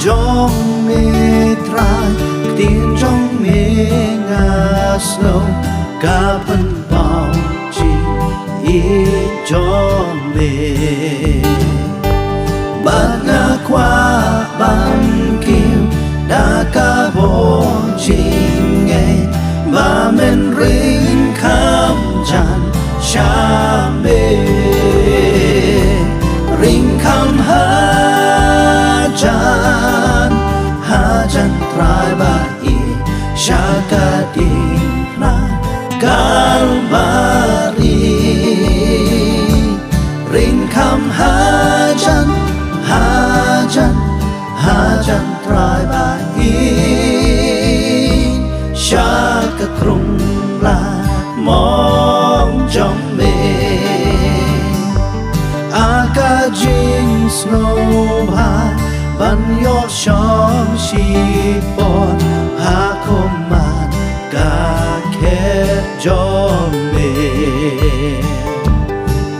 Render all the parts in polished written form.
trong mê trai tiếng trong mê ngà sâu cả phần bao chỉ ít trong mê bạn ngã qua ban kim đã cả vô trình nghe và mình rinh khám chán cha mê rinh khám ha chan trai ba i shaka din na kalvari rinh khám ha chan trai ba i shaka krung la mong trong mê aka jing snow ba ban yo shong shi bon ha koman ka khet jom me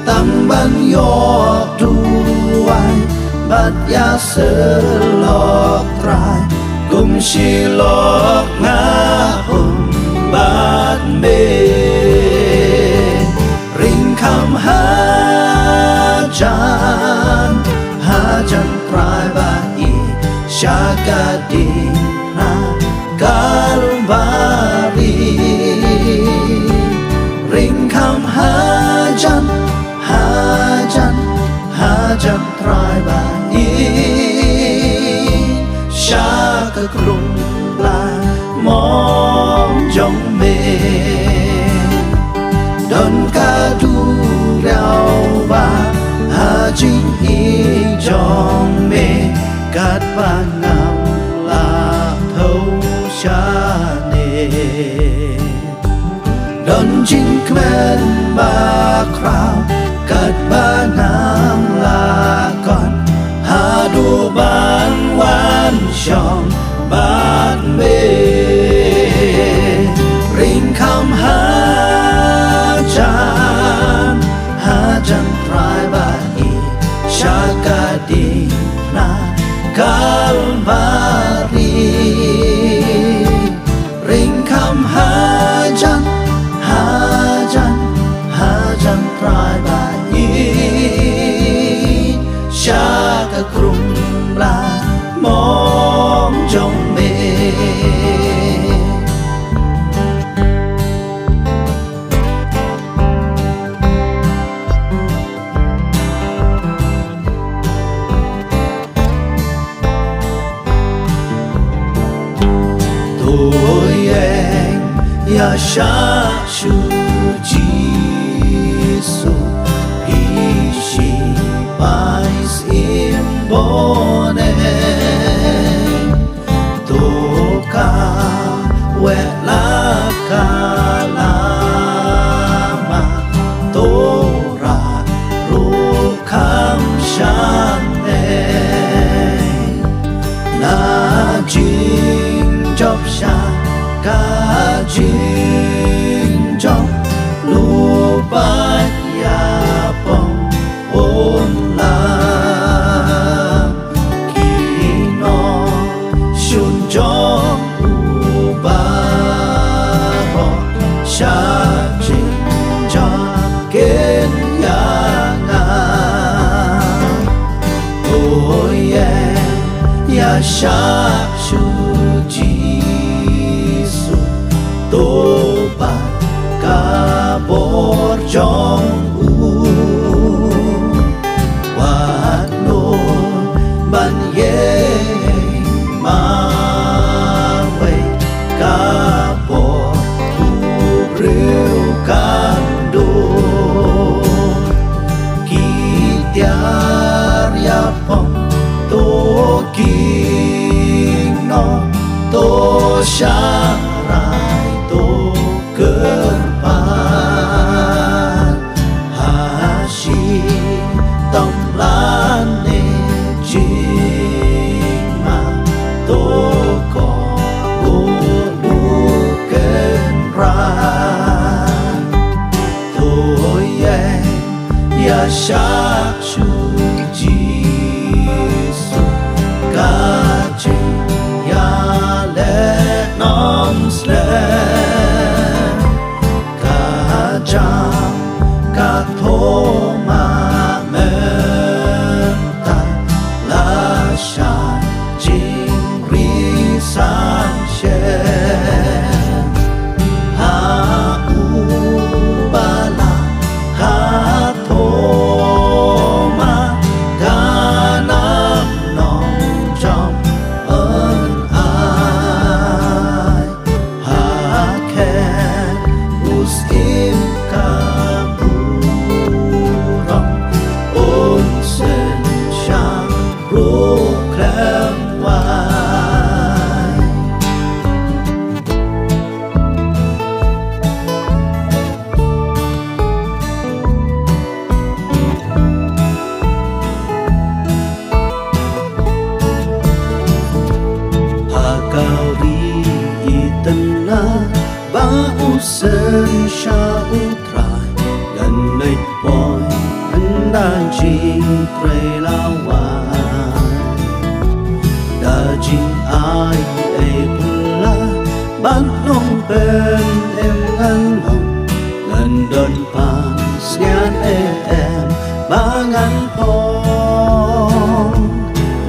tam ban yo tu ai bat ya sơ lok trai kum shi lok nga hum bat me ring kham ha chan trai ba i shaka din na kalvari ring kham ha chan trai ba i shaka krung la mong trong mê đơn ca tu rao ba ha chính ý trong mê cát ba ngam là thâu cha nê đơn chính kmen ba krao cát ba ngam là con ha du ban wan shong ban mê ring kham ha chan trai ba i shaka din na kalvari ring kham ha chan trai ba i shaka krung la mong trong mê tôi anh ya sha chu Giêsu hi shi pais im bone to ka we la ka la ma to ra ru kham shan ne na jing chop sha ka jing chop lu ba ya pong on la ki no shun chop u ba ho sha jing chop ken ya na oh yeah ya sha chu Giêsu tô ba ca bor trong u wat no ban ye ma we ca bor u rêu can do ki tiar ya pom to ki no to sha rai to cơn pan ha shi tâm lan nê chi ma to có u nu cơn ran tôi ya sha chu Giêsu ca sơn sa utrai gần đây bồi anh đã chỉ trai lao đã chỉ ai ấy pula ban nong bên em ngăn lòng gần đơn pan nhát em ba ngăn phong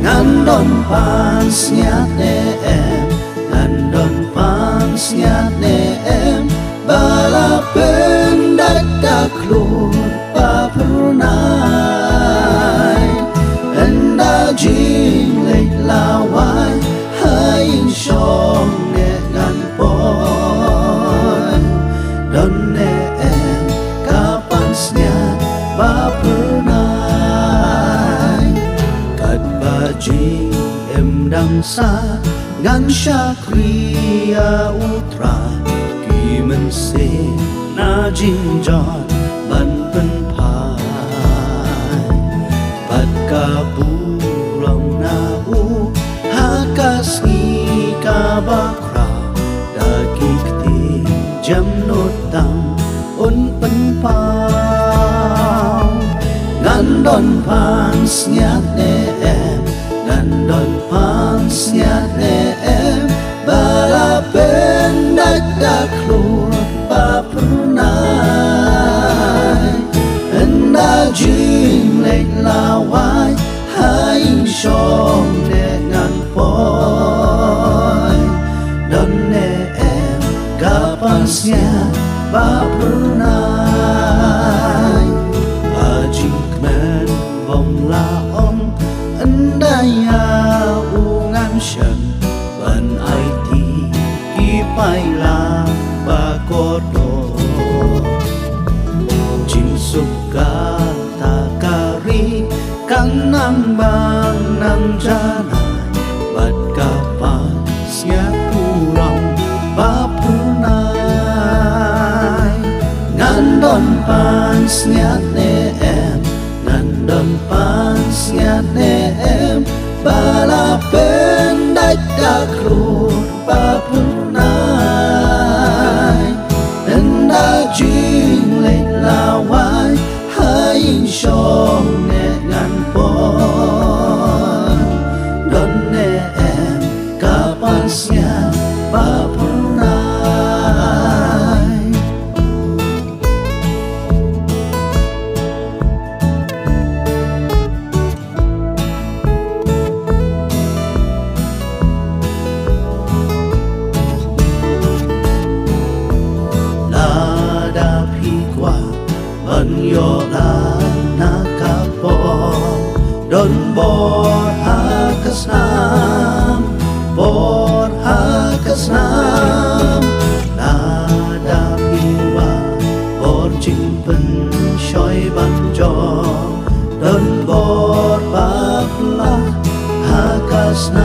ngăn đơn pan nhát em ngăn đơn pan nhát em ba la bên đất đã luôn ba pernai em đã jing lệ lao ai hai song nè ngăn boy đơn nè em kapan nhát ba pernai kat ba jing em đang xa ngăn xa kriya utra kỳ mình se na jing john ban pen pai bat ka burong na u hakas ni ka bakra da kikti jam not tam un pen pau ngan don pan nyat ne em ngan don pan nyat ne em bala pen dak dak luôn ba pernai enda jing lệ lao ai hai song nè ngăn poi don nè em kapan nyat ba pernai ajing men vòng la om enda ya u ngam shen ban ai ti ki pai la ba ko do jing suka takari kang nang bang nang jana bat kapan siap kurang ba pernai ngan don pan siat ne em ngan don pan siat ne em bala pen dak dak luôn ba pernai enda jing lệ lao ai hai song nè ngăn pon don nè em kapan siap ba pernai ban yo la nakapon don bor hakasnam nada piwa bor chimpen shoy ban jo don bor bakla hakasnam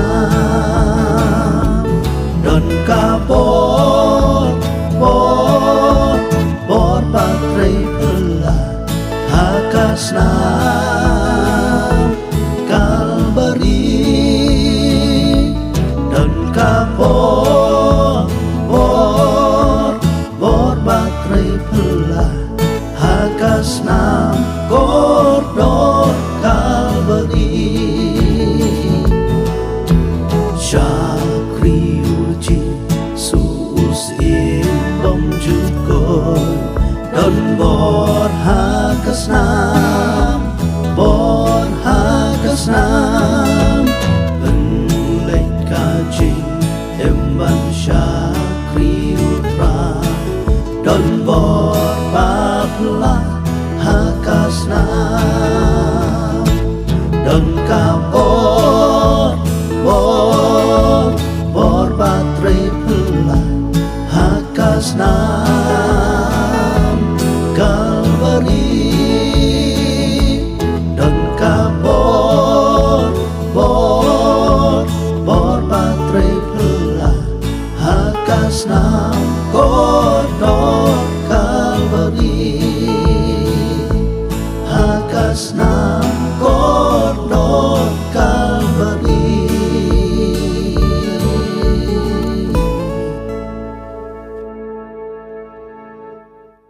don kapor bor patrai Hakasnam Kalbari dan kapor batrai pula Hakasnam Kordor Kalbari Syakri uji sus dom jukon don bor hakasnam benlek kajing emban syakri utra don bor babla hakasnam don kapor batrai pula hakasnam Kalbari dan kapor batrai pula hakasnam